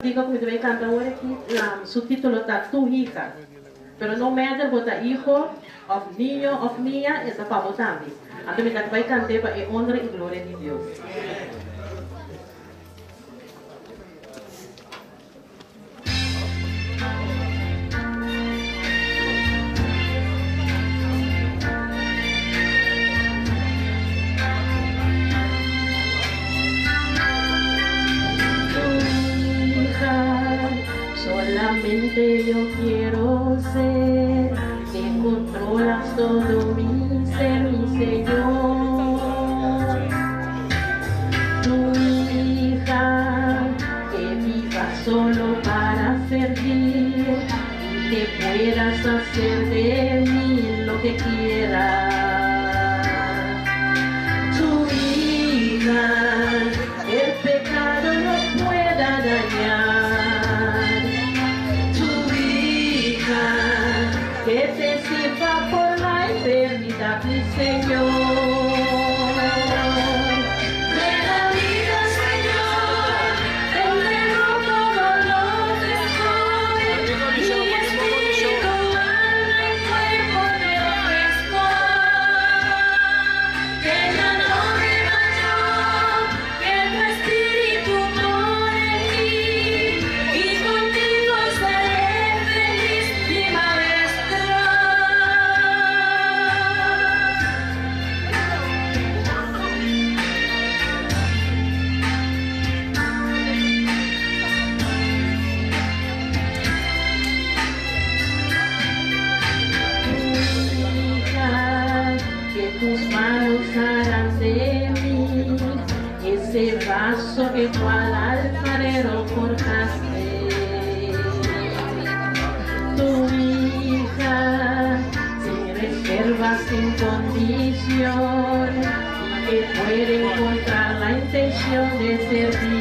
Digo que me voy a cantar ahora aquí, su título está Tu hija. Pero no me hace votar hijo, o niño, o niña, es para votar. Entonces me voy a cantar para el honor y gloria de Dios. Solamente yo quiero ser, que controlas todo mi ser, mi Señor. Tu hija, que viva solo para servir, y que puedas hacer de mí lo que quieras. Tu hija, el pecado no pueda dañar. Que te sirva por la eternidad, mi Señor. De la vida, Señor, te entrego todo lo que soy. Mi espíritu, alma y cuerpo te ofrezco. Que ya no viva yo, que tu espíritu more en mí, y contigo seré feliz, mi maestra. Que tus manos harán de mí ese vaso que tú al alfarero forjaste. Tu hija, sin reservas, sin condición, y que puede encontrar la intención de servir.